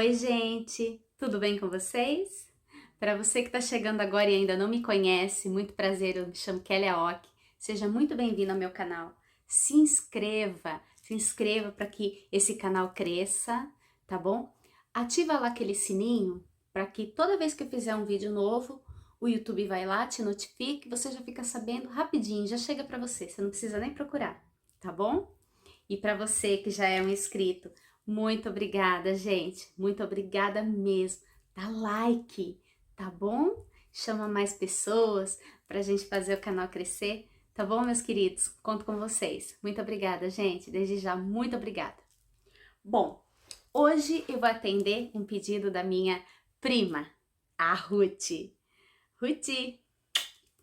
Oi, gente, tudo bem com vocês? Para você que está chegando agora e ainda não me conhece, muito prazer, eu me chamo Kelly Aoki. Seja muito bem-vindo ao meu canal. Se inscreva para que esse canal cresça, tá bom? Ativa lá aquele sininho para que toda vez que eu fizer um vídeo novo, o YouTube vai lá, te notifique, você já fica sabendo rapidinho, já chega para você não precisa nem procurar, tá bom? E para você que já é um inscrito, muito obrigada, gente. Muito obrigada mesmo. Dá like, tá bom? Chama mais pessoas para a gente fazer o canal crescer, tá bom, meus queridos? Conto com vocês. Muito obrigada, gente. Desde já, muito obrigada. Bom, hoje eu vou atender um pedido da minha prima, a Ruth. Ruth,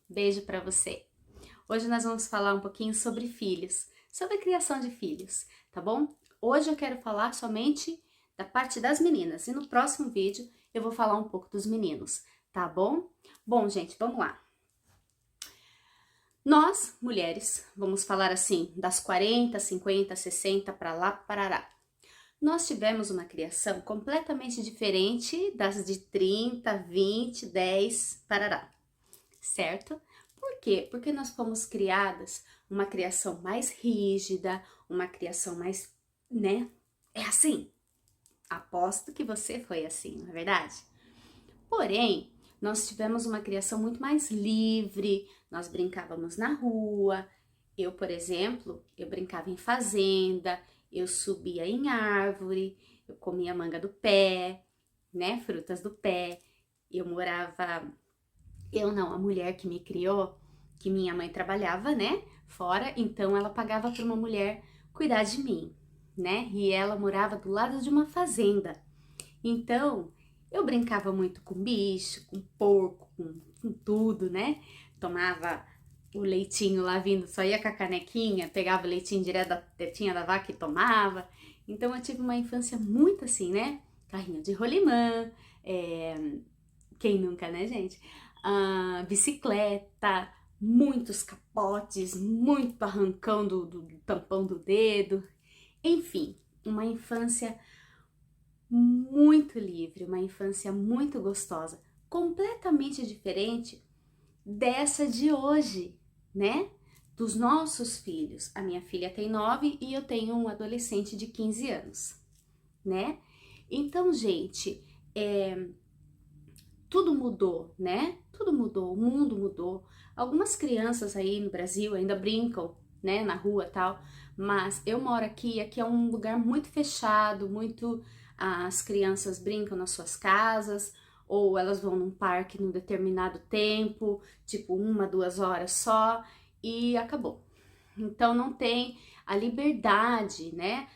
beijo para você. Hoje nós vamos falar um pouquinho sobre filhos, sobre a criação de filhos, tá bom? Hoje eu quero falar somente da parte das meninas e no próximo vídeo eu vou falar um pouco dos meninos, tá bom? Bom, gente, vamos lá. Nós, mulheres, vamos falar assim, das 40, 50, 60 para lá, parará. Nós tivemos uma criação completamente diferente das de 30, 20, 10, parará, certo? Por quê? Porque nós fomos criadas uma criação mais rígida, uma criação mais, né? É assim. Aposto que você foi assim, não é verdade? Porém, nós tivemos uma criação muito mais livre, nós brincávamos na rua. Eu, por exemplo, eu brincava em fazenda, eu subia em árvore, eu comia manga do pé, né? Frutas do pé. Eu morava eu não, a mulher que me criou, que minha mãe trabalhava, né, fora, então ela pagava para uma mulher cuidar de mim, né, e ela morava do lado de uma fazenda. Então, eu brincava muito com bicho, com porco, com tudo, né, tomava o leitinho lá vindo, só ia com a canequinha, pegava o leitinho direto da tetinha da vaca e tomava. Então, eu tive uma infância muito assim, né, carrinho de rolimã, quem nunca, né, gente? Bicicleta, muitos capotes, muito arrancão do tampão do dedo, enfim, uma infância muito livre, uma infância muito gostosa, completamente diferente dessa de hoje, né? Dos nossos filhos. A minha filha tem 9 e eu tenho um adolescente de 15 anos, né? Então, gente, tudo mudou, né? Tudo mudou, o mundo mudou. Algumas crianças aí no Brasil ainda brincam, né, na rua e tal, mas eu moro aqui é um lugar muito fechado, muito as crianças brincam nas suas casas ou elas vão num parque num determinado tempo, tipo 1, 2 horas só e acabou. Então não tem a liberdade, né?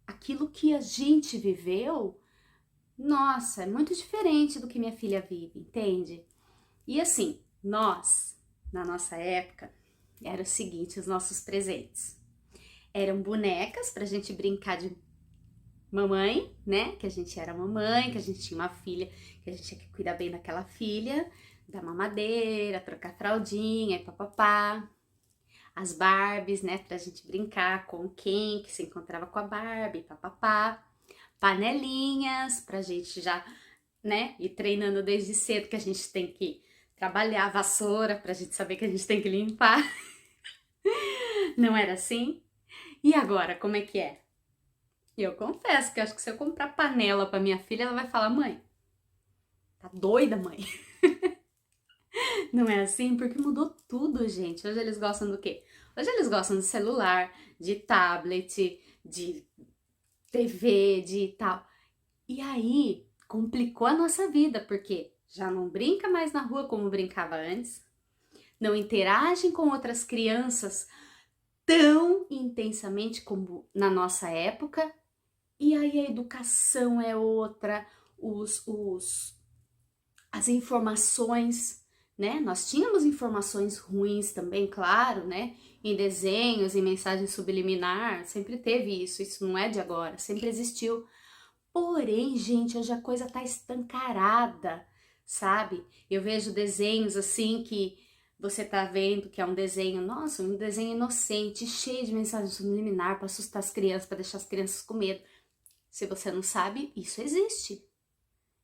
Aquilo que a gente viveu. Nossa, é muito diferente do que minha filha vive, entende? E assim, nós, na nossa época, era o seguinte, os nossos presentes. Eram bonecas pra gente brincar de mamãe, né? Que a gente era mamãe, que a gente tinha uma filha, que a gente tinha que cuidar bem daquela filha, dar mamadeira, trocar fraldinha e papapá. As Barbies, né? Pra gente brincar com quem que se encontrava com a Barbie, papapá. Panelinhas pra gente já, né, ir treinando desde cedo que a gente tem que trabalhar a vassoura pra gente saber que a gente tem que limpar. Não era assim? E agora, como é que é? Eu confesso que eu acho que se eu comprar panela pra minha filha, ela vai falar: mãe, tá doida, mãe? Não é assim? Porque mudou tudo, gente. Hoje eles gostam do quê? Hoje eles gostam de celular, de tablet, de TV, de tal. E aí, complicou a nossa vida, porque já não brinca mais na rua como brincava antes, não interagem com outras crianças tão intensamente como na nossa época, e aí a educação é outra, as informações, né? Nós tínhamos informações ruins também, claro, né? Em desenhos, em mensagem subliminar, sempre teve isso não é de agora, sempre existiu. Porém, gente, hoje a coisa tá escancarada, sabe? Eu vejo desenhos assim que você tá vendo que é um desenho, nossa, um desenho inocente, cheio de mensagem subliminar para assustar as crianças, para deixar as crianças com medo. Se você não sabe, isso existe.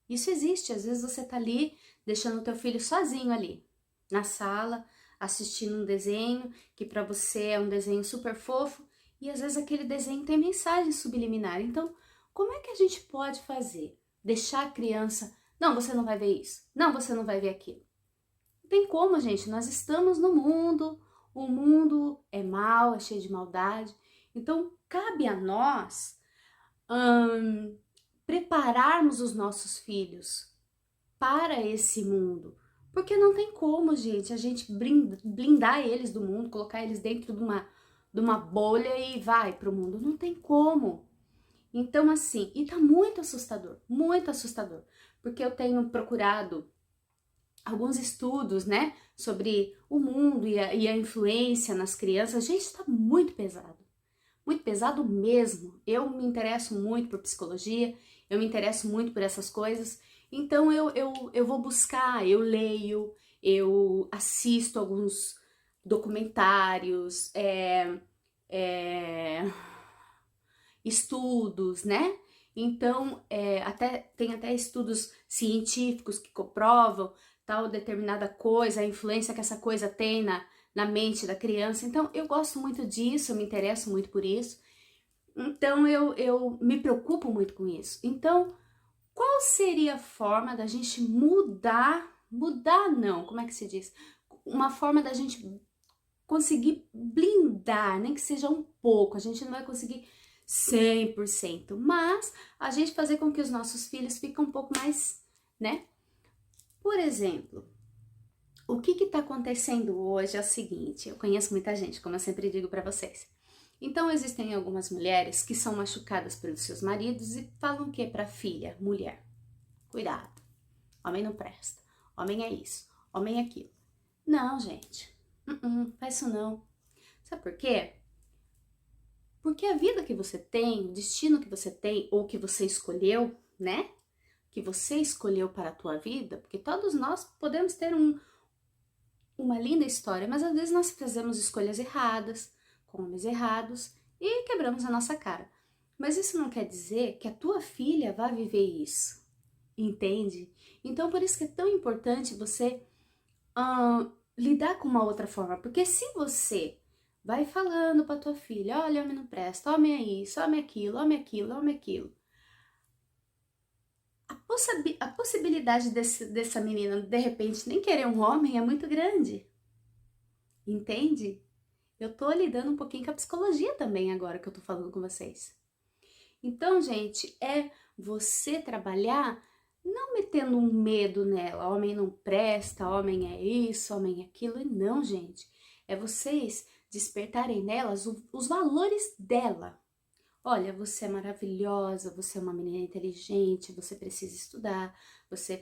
Isso existe. Às vezes você tá ali, deixando o teu filho sozinho ali, na sala, assistindo um desenho, que para você é um desenho super fofo, e às vezes aquele desenho tem mensagem subliminar. Então, como é que a gente pode fazer? Deixar a criança, não, você não vai ver isso, não, você não vai ver aquilo. Não tem como, gente, nós estamos no mundo, o mundo é mau, é cheio de maldade, então cabe a nós prepararmos os nossos filhos para esse mundo. Porque não tem como, gente, a gente blindar eles do mundo, colocar eles dentro de uma bolha e vai pro mundo. Não tem como. Então, assim, e tá muito assustador. Porque eu tenho procurado alguns estudos, né, sobre o mundo e a influência nas crianças. Gente, tá muito pesado. Muito pesado mesmo. Eu me interesso muito por psicologia, eu me interesso muito por essas coisas. Então eu vou buscar, eu leio, eu assisto alguns documentários, estudos, né? Então, tem até estudos científicos que comprovam tal determinada coisa, a influência que essa coisa tem na mente da criança. Então, eu gosto muito disso, eu me interesso muito por isso. Então, eu me preocupo muito com isso. Então, qual seria a forma da gente mudar não, como é que se diz? Uma forma da gente conseguir blindar, nem que seja um pouco, a gente não vai conseguir 100%, mas a gente fazer com que os nossos filhos fiquem um pouco mais, né? Por exemplo, o que está acontecendo hoje é o seguinte, eu conheço muita gente, como eu sempre digo para vocês. Então, existem algumas mulheres que são machucadas pelos seus maridos e falam o que para a filha, mulher? Cuidado, homem não presta, homem é isso, homem é aquilo. Não, gente, faz isso não. Sabe por quê? Porque a vida que você tem, o destino que você tem, ou que você escolheu, né? Que você escolheu para a tua vida, porque todos nós podemos ter uma linda história, mas às vezes nós fazemos escolhas erradas, com homens errados, e quebramos a nossa cara. Mas isso não quer dizer que a tua filha vá viver isso, entende? Então por isso que é tão importante você lidar com uma outra forma, porque se você vai falando para tua filha, olha, homem não presta, homem é isso, homem é aquilo, homem é aquilo, homem é aquilo. A possibilidade dessa menina, de repente, nem querer um homem é muito grande. Entende? Eu tô lidando um pouquinho com a psicologia também agora que eu tô falando com vocês. Então, gente, é você trabalhar não metendo um medo nela, homem não presta, homem é isso, homem é aquilo, e não, gente. É vocês despertarem nelas os valores dela. Olha, você é maravilhosa, você é uma menina inteligente, você precisa estudar,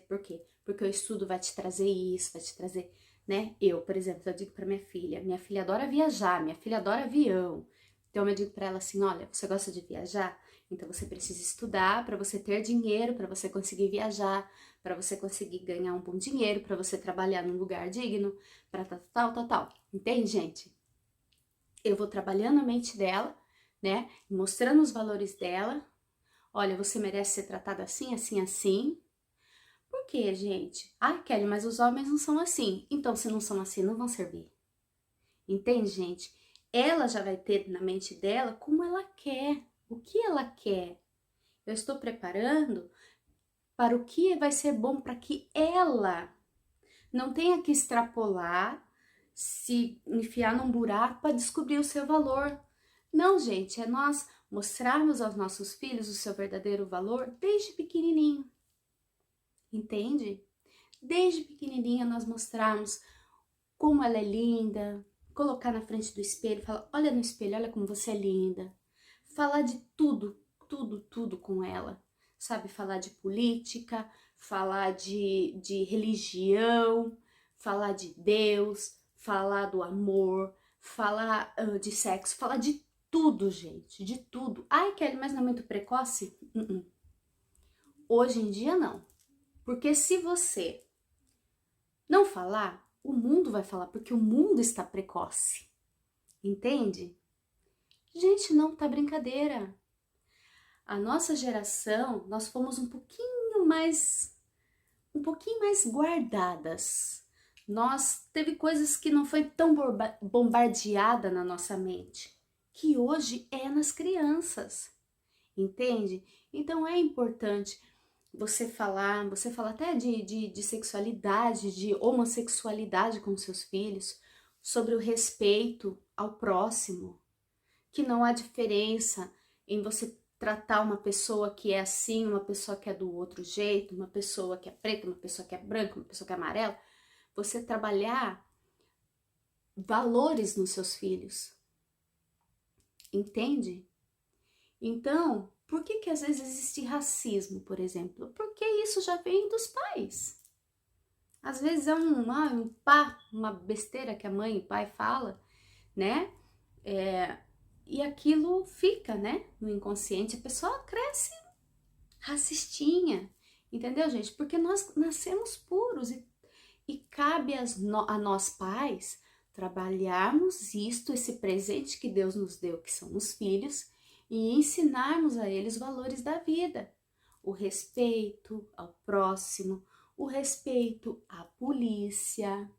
por quê? Porque o estudo vai te trazer isso, vai te trazer, né? Eu, por exemplo, eu digo para minha filha adora viajar, minha filha adora avião. Então eu digo para ela assim, olha, você gosta de viajar? Então você precisa estudar para você ter dinheiro, para você conseguir viajar, para você conseguir ganhar um bom dinheiro, para você trabalhar num lugar digno, para tal. Entende, gente? Eu vou trabalhando a mente dela, né? Mostrando os valores dela. Olha, você merece ser tratada assim, assim, assim. Por quê, gente? Ai, Kelly, mas os homens não são assim. Então, se não são assim, não vão servir. Entende, gente? Ela já vai ter na mente dela como ela quer, o que ela quer. Eu estou preparando para o que vai ser bom para que ela não tenha que extrapolar, se enfiar num buraco para descobrir o seu valor. Não, gente, é nós mostrarmos aos nossos filhos o seu verdadeiro valor desde pequenininho. Entende? Desde pequenininha nós mostrarmos como ela é linda, colocar na frente do espelho, falar, olha no espelho, olha como você é linda. Falar de tudo com ela. Sabe, falar de política, falar de religião, falar de Deus, falar do amor, falar de sexo, falar de tudo, gente, de tudo. Ai, Kelly, mas não é muito precoce? Hoje em dia, não. Porque se você não falar, o mundo vai falar, porque o mundo está precoce. Entende? Gente, não tá brincadeira. a nossa geração, nós fomos um pouquinho mais guardadas. Nós teve coisas que não foi tão bombardeada na nossa mente, que hoje é nas crianças, entende? Então é importante você falar até de sexualidade, de homossexualidade com seus filhos, sobre o respeito ao próximo, que não há diferença em você tratar uma pessoa que é assim, uma pessoa que é do outro jeito, uma pessoa que é preta, uma pessoa que é branca, uma pessoa que é amarela. Você trabalhar valores nos seus filhos, entende? Então, por que que às vezes existe racismo, por exemplo? Porque isso já vem dos pais. Às vezes é uma besteira que a mãe e o pai fala, né? E aquilo fica, né, no inconsciente. A pessoa cresce racistinha, entendeu, gente? Porque nós nascemos puros e cabe a nós pais trabalharmos esse presente que Deus nos deu, que são os filhos, e ensinarmos a eles os valores da vida. O respeito ao próximo, o respeito à polícia.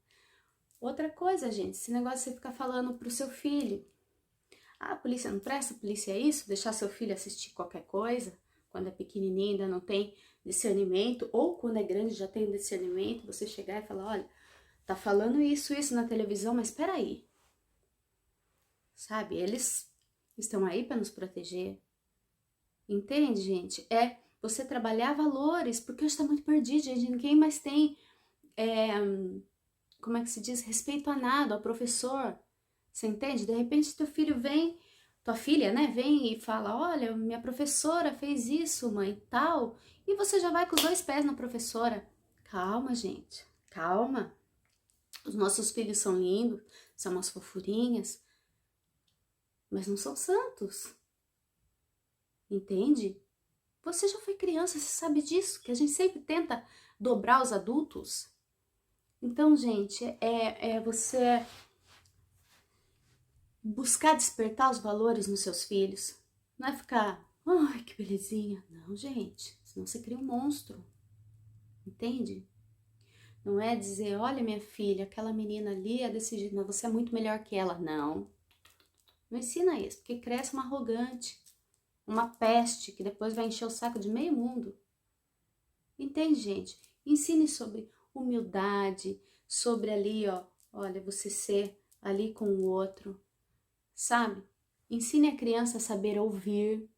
Outra coisa, gente, esse negócio de você ficar falando pro seu filho, ah, a polícia não presta, a polícia é isso, deixar seu filho assistir qualquer coisa, quando é pequenininho ainda não tem discernimento, ou quando é grande já tem discernimento, você chegar e falar, olha, tá falando isso na televisão, mas espera aí. Sabe, eles estão aí para nos proteger. Entende, gente? É você trabalhar valores, porque hoje está muito perdido, gente. Ninguém mais tem, como é que se diz? Respeito a nada, ao professor. Você entende? De repente teu filho vem, tua filha, né, vem e fala, olha, minha professora fez isso, mãe, tal. E você já vai com os dois pés na professora. Calma, gente, calma. Os nossos filhos são lindos, são umas fofurinhas, mas não são santos. Entende? Você já foi criança, você sabe disso, que a gente sempre tenta dobrar os adultos. Então, gente, é você buscar despertar os valores nos seus filhos. Não é ficar, ai, que belezinha. Não, gente, senão você cria um monstro. Entende? Não é dizer, olha minha filha, aquela menina ali é desse jeito, mas você é muito melhor que ela. Não. Não ensina isso, porque cresce uma arrogante, uma peste que depois vai encher o saco de meio mundo. Entende, gente? Ensine sobre humildade, sobre ali, ó, olha, você ser ali com o outro, sabe? Ensine a criança a saber ouvir,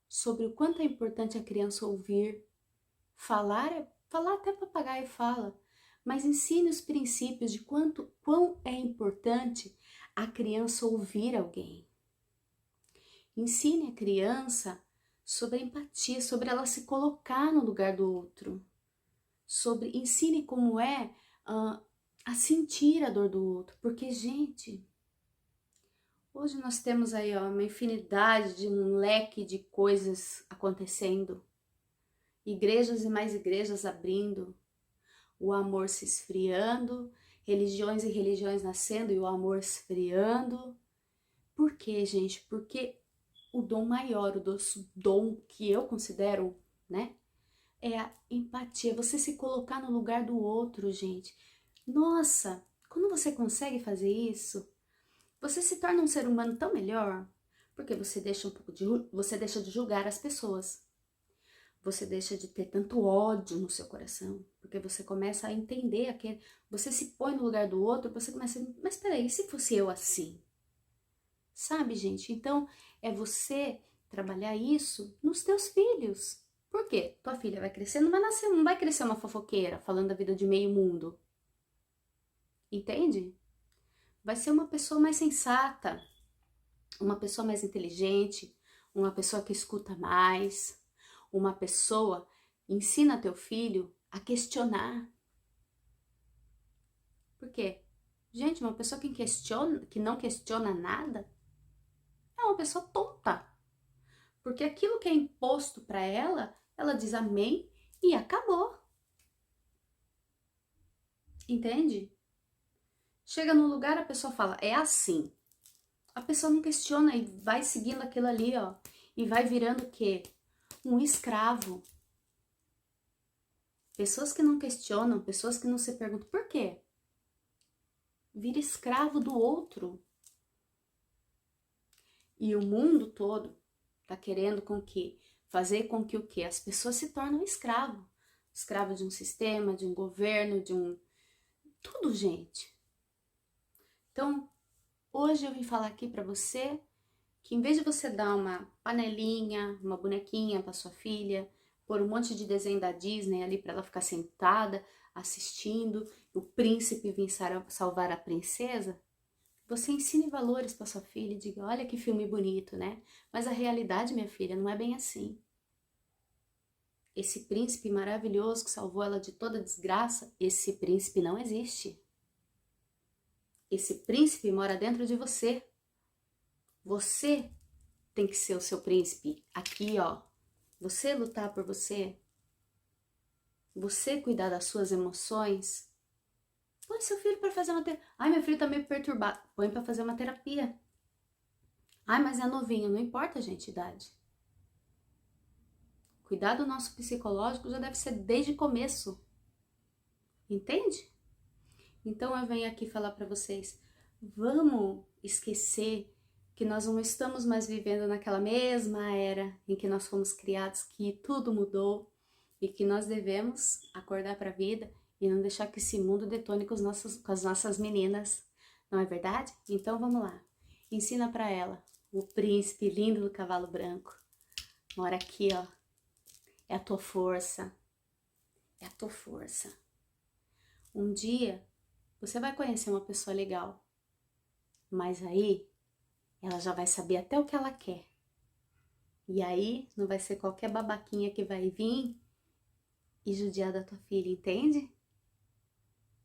sobre o quanto é importante a criança ouvir. Falar até papagaio fala, mas ensine os princípios de quão é importante a criança ouvir alguém. Ensine a criança sobre a empatia, sobre ela se colocar no lugar do outro. Ensine como é a sentir a dor do outro. Porque, gente, hoje nós temos aí uma infinidade de um leque de coisas acontecendo. Igrejas e mais igrejas abrindo. O amor se esfriando. Religiões e religiões nascendo e o amor esfriando. Por quê, gente? Porque o dom maior, o dom que eu considero, né? É a empatia, você se colocar no lugar do outro, gente. Nossa, quando você consegue fazer isso, você se torna um ser humano tão melhor, porque você deixa você deixa de julgar as pessoas. Você deixa de ter tanto ódio no seu coração, porque você começa a entender você se põe no lugar do outro, você começa a, mas peraí, e se fosse eu assim? Sabe, gente? Então, é você trabalhar isso nos teus filhos. Por quê? Tua filha vai crescer, não vai crescer uma fofoqueira falando da vida de meio mundo. Entende? Vai ser uma pessoa mais sensata, uma pessoa mais inteligente, uma pessoa que escuta mais, uma pessoa ensina teu filho a questionar. Por quê? Gente, uma pessoa que não questiona nada, é uma pessoa tonta. Porque aquilo que é imposto para ela, ela diz amém e acabou. Entende? Chega num lugar, a pessoa fala, é assim. A pessoa não questiona e vai seguindo aquilo ali, ó. E vai virando o quê? um escravo. Pessoas que não questionam, pessoas que não se perguntam por quê. Vira escravo do outro. E o mundo todo está querendo fazer com que o quê? As pessoas se tornem escravo. Escravo de um sistema, de um governo, tudo, gente. Então, hoje eu vim falar aqui para você que em vez de você dar uma panelinha, uma bonequinha para sua filha, pôr um monte de desenho da Disney ali para ela ficar sentada, assistindo, o príncipe vir salvar a princesa, você ensine valores para sua filha e diga, olha que filme bonito, né? Mas a realidade, minha filha, não é bem assim. Esse príncipe maravilhoso que salvou ela de toda desgraça, esse príncipe não existe. Esse príncipe mora dentro de você. Você tem que ser o seu príncipe. Aqui, ó. Você lutar por você. Você cuidar das suas emoções. Põe seu filho para fazer uma terapia. Ai, meu filho tá meio perturbado. Põe para fazer uma terapia. Ai, mas é novinho. Não importa, gente, idade. Cuidar do nosso psicológico já deve ser desde o começo. Entende? Então eu venho aqui falar para vocês, vamos esquecer que nós não estamos mais vivendo naquela mesma era em que nós fomos criados, que tudo mudou e que nós devemos acordar para a vida e não deixar que esse mundo detone com as nossas meninas. Não é verdade? Então vamos lá. Ensina para ela o príncipe lindo do cavalo branco. Mora aqui, ó. É a tua força. É a tua força. Um dia você vai conhecer uma pessoa legal, mas aí ela já vai saber até o que ela quer. E aí não vai ser qualquer babaquinha que vai vir e judiar da tua filha, entende?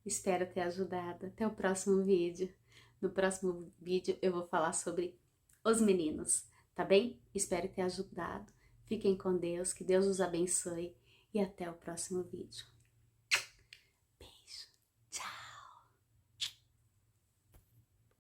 Espero ter ajudado. Até o próximo vídeo. No próximo vídeo eu vou falar sobre os meninos, tá bem? Espero ter ajudado. Fiquem com Deus, que Deus os abençoe e até o próximo vídeo.